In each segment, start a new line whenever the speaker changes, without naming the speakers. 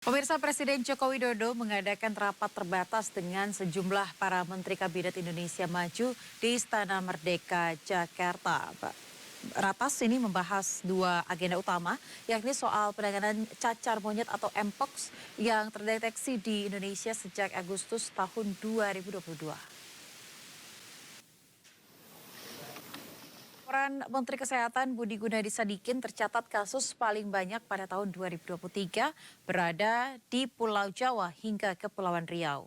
Pemirsa, Presiden Joko Widodo mengadakan rapat terbatas dengan sejumlah para Menteri Kabinet Indonesia Maju di Istana Merdeka, Jakarta. Ratas ini membahas dua agenda utama, yakni soal penanganan cacar monyet atau Mpox yang terdeteksi di Indonesia sejak Agustus tahun 2022. Laporan Menteri Kesehatan Budi Gunadi Sadikin tercatat kasus paling banyak pada tahun 2023 berada di Pulau Jawa hingga Kepulauan Riau.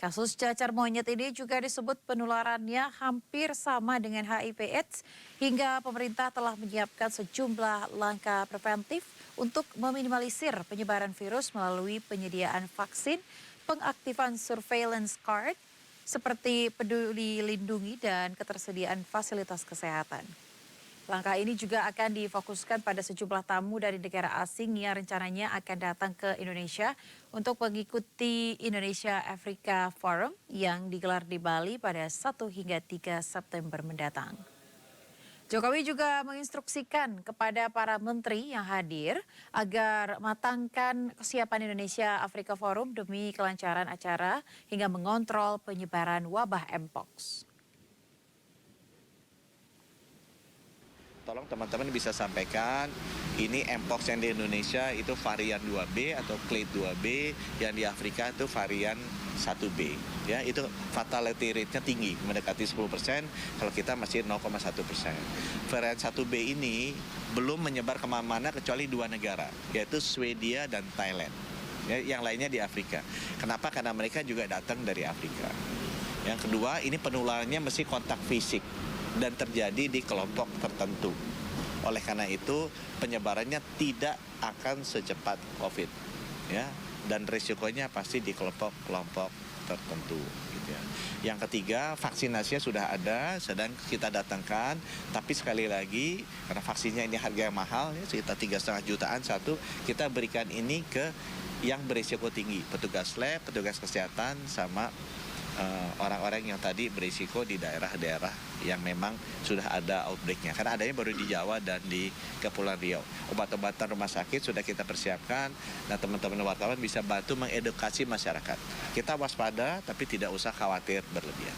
Kasus cacar monyet ini juga disebut penularannya hampir sama dengan HIV/AIDS hingga pemerintah telah menyiapkan sejumlah langkah preventif untuk meminimalisir penyebaran virus melalui penyediaan vaksin, pengaktifan surveillance card, seperti peduli lindungi dan ketersediaan fasilitas kesehatan. Langkah ini juga akan difokuskan pada sejumlah tamu dari negara asing yang rencananya akan datang ke Indonesia untuk mengikuti Indonesia Africa Forum yang digelar di Bali pada 1 hingga 3 September mendatang. Jokowi juga menginstruksikan kepada para menteri yang hadir agar matangkan kesiapan Indonesia Africa Forum demi kelancaran acara hingga mengontrol penyebaran wabah Mpox.
Tolong teman-teman bisa sampaikan, ini Mpox yang di Indonesia itu varian 2B atau clade 2B, yang di Afrika itu varian 1B. Ya, itu fatality rate-nya tinggi, mendekati 10%, kalau kita masih 0,1%. Varian 1B ini belum menyebar kemana-mana kecuali dua negara, yaitu Swedia dan Thailand. Ya, yang lainnya di Afrika. Kenapa? Karena mereka juga datang dari Afrika. Yang kedua, ini penularannya mesti kontak fisik dan terjadi di kelompok tertentu. Oleh karena itu, penyebarannya tidak akan secepat COVID, ya. Dan risikonya pasti di kelompok-kelompok tertentu, gitu ya. Yang ketiga, vaksinasinya sudah ada, sedang kita datangkan. Tapi sekali lagi, karena vaksinnya ini harga yang mahal, ya, sekitar 3,5 jutaan satu, kita berikan ini ke yang berisiko tinggi, petugas lab, petugas kesehatan, sama orang-orang yang tadi berisiko di daerah-daerah yang memang sudah ada outbreak-nya. Karena adanya baru di Jawa dan di Kepulauan Riau. Obat-obatan rumah sakit sudah kita persiapkan, dan teman-teman wartawan bisa bantu mengedukasi masyarakat. Kita waspada, tapi tidak usah khawatir berlebihan.